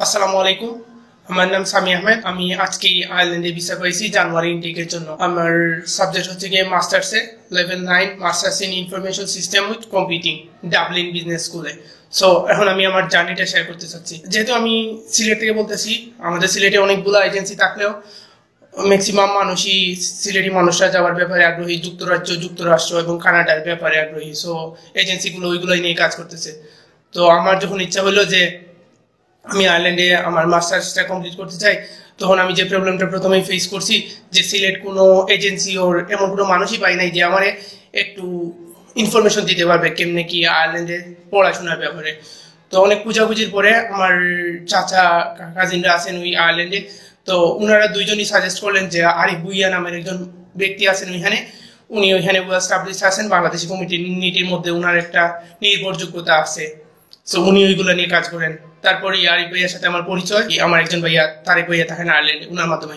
আসসালামু আলাইকুম। আমার নাম সামি আহমেদ। আমি আজকে আয়ারল্যান্ডে ভিসা পাইছি জানুয়ারি ইনটেকের জন্য। আমার সাবজেক্ট হচ্ছে গিয়ে মাস্টার্সে level 9 masters in information system with computing Dublin business স্কুলে। সো এখন আমি আমার জার্নিটা শেয়ার করতে চাচ্ছি। যেহেতু আমি সিলেট থেকে বলতেছি, আমাদের সিলেটে অনেকগুলো এজেন্সি থাকলেও ম্যাক্সিমাম মানুষই সিলেটি মানুষরা যাওয়ার ব্যাপারে আগ্রহী, যুক্তরাজ্য, যুক্তরাষ্ট্র এবং কানাডার ব্যাপারে আগ্রহী। সো এজেন্সিগুলো ওইগুলোই নিয়ে কাজ করতেছে। তো আমার যখন ইচ্ছা হলো যে আমি আয়ারল্যান্ডে আমার মাস্টার্সটা কমপ্লিট করতে চাই, তখন আমি যে প্রবলেমটা প্রথমেই ফেস করছি যে সিলেট কোনো এজেন্সি ওর এমন কোনো মানুষই পাই নাই যে আমার একটু ইনফরমেশন দিতে পারবে কেমনে কি আয়ারল্যান্ডে পড়াশোনার ব্যাপারে। তো অনেক খুঁজাখুঁজির পরে আমার চাচা কাজিনরা আছেন ওই আয়ারল্যান্ডে, তো ওনারা দুইজনই সাজেস্ট করলেন যে আরিফ ভুইয়া নামের একজন ব্যক্তি আছেন ওইখানে, উনি ওইখানে ওয়েল এস্টাবলিশড আছেন, বাংলাদেশি কমিউনিটির মধ্যে ওনার একটা নির্ভরযোগ্যতা আছে। সো উনি ওইগুলো নিয়ে কাজ করেন। তারপরে আরিফ ভাইয়ার সাথে আমার পরিচয়, আমার একজন ভাইয়া তারেক ভাইয়া থাকেন আয়ারল্যান্ডে, ওনার মাধ্যমে।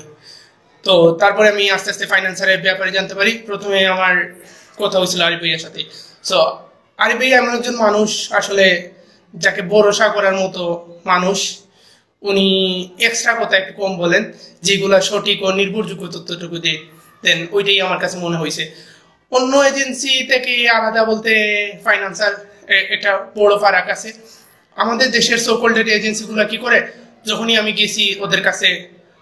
তো তারপরে আমি আস্তে আস্তে ফাইন্যান্সারের ব্যাপারে জানতে পারি। প্রথমে আমার কথা হয়েছিল আরিফ ভাইয়ার সাথে। সো আরিফ ভাইয়া এমন একজন মানুষ আসলে যাকে ভরসা করার মতো মানুষ। উনি এক্সট্রা কথা একটু কম বলেন, যেগুলা সঠিক ও নির্ভরযোগ্য তথ্যটুকু দেন, ওইটাই আমার কাছে মনে হয়েছে। অন্য এজেন্সি থেকে আলাদা বলতে ফাইন্যান্সার একটা বড় ফারাক আছে। আমাদের দেশের সোকল্ডেড এজেন্সিগুলো কি করে, যখনই আমি গেছি ওদের কাছে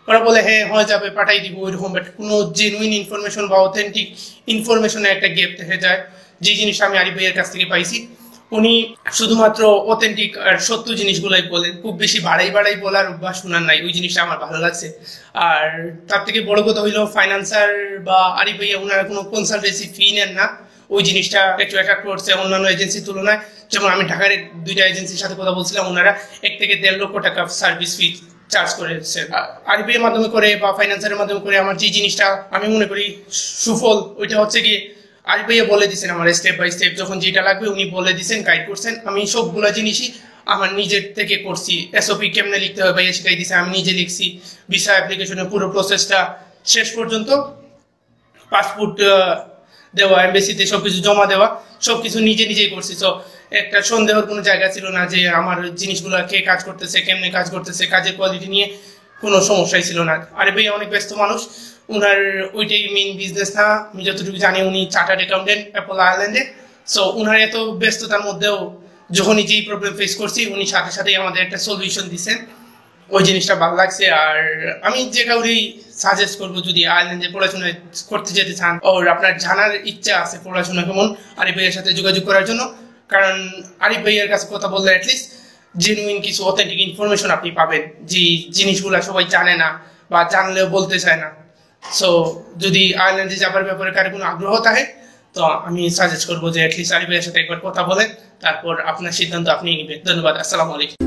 ওরা বলে হ্যাঁ হয়ে যাবে, পাঠাই দিব, ওইরকম। বাট কোনো জেনুইন ইনফরমেশন বা অথেন্টিক ইনফরমেশনের একটা গ্যাপ থেকে যায়, যে জিনিসটা আমি আরিফ ভাইয়ের কাছ থেকে পাইছি। উনি শুধুমাত্র অথেন্টিক আর সত্য জিনিসগুলাই বলেন, খুব বেশি বাড়াই বলার অভ্যাস শোনার নাই। ওই জিনিসটা আমার ভালো লাগছে। আর তার থেকে বড় কথা হইলো ফাইন্যান্সার বা আরিফ ভাইয়া ওনারা কোনো কনসালটেন্সি ফি নেন না। ওই জিনিসটা একটু অ্যাট্রাক্ট করছে অন্যান্য এজেন্সির তুলনায়। যেমন আমি ঢাকার দুইটা এজেন্সির সাথে কথা বলছিলাম, ওনারা 1 থেকে 1.5 লক্ষ টাকা সার্ভিস ফি চার্জ করেছে। আরিফ ভাইয়ের মাধ্যমে করে বা ফাইন্যান্সারের মাধ্যমে করে আমার যে জিনিসটা আমি মনে করি সুফল, ওইটা হচ্ছে কি আরিফ ভাইয়া বলে দিচ্ছেন আমার স্টেপ বাই স্টেপ, যখন যেটা লাগবে উনি বলে দিচ্ছেন, গাইড করছেন। আমি সবগুলো জিনিসই আমার নিজের থেকে করছি। এসওপি কেমনে লিখতে হবে ভাইয়া শিখাই দিচ্ছে, আমি নিজে লিখছি। ভিসা অ্যাপ্লিকেশনের পুরো প্রসেসটা শেষ পর্যন্ত, পাসপোর্ট দেওয়া, এমবেসিতে সবকিছু জমা দেওয়া, সবকিছু নিজেই করছি। তো একটা সন্দেহের কোনো জায়গা ছিল না যে আমার জিনিসগুলো কে কাজ করতেছে, কেমনে কাজ করতেছে, কাজের কোয়ালিটি নিয়ে কোনো সমস্যাই ছিল না। আরে ভাই অনেক ব্যস্ত মানুষ, উনার ওইটাই মেইন বিজনেস না। আমি যতটুকু জানি উনি চার্টার্ড অ্যাকাউন্টেন্ট অ্যাপল আয়ারল্যান্ডে। সো উনার এত ব্যস্ততার মধ্যেও যখনই যেই প্রবলেম ফেস করছি উনি সাথে সাথেই আমাদের একটা সলিউশন দিচ্ছেন। ওই জিনিসটা ভালো লাগছে। আর আমি যে কাউরেই সাজেস্ট করবো, যদি আয়ারল্যান্ডে পড়াশোনা করতে যেতে চান ওর আপনার জানার ইচ্ছা আছে পড়াশোনা কেমন, আরিফ ভাইয়ের সাথে যোগাযোগ করার জন্য। কারণ আরিফ ভাইয়ের কাছে কথা বললে অ্যাটলিস্ট জেনুইন কিছু অথেন্টিক ইনফরমেশন আপনি পাবেন, যে জিনিসগুলো সবাই জানে না বা জানলেও বলতে চায় না। সো যদি আয়ারল্যান্ডে যাবার ব্যাপারে কারো কোনো আগ্রহ থাকে, তো আমি সাজেস্ট করবো যে অ্যাটলিস্ট আরিফ ভাইয়ের সাথে একবার কথা বলেন, তারপর আপনার সিদ্ধান্ত আপনি নেবেন। ধন্যবাদ। আসসালামু আলাইকুম।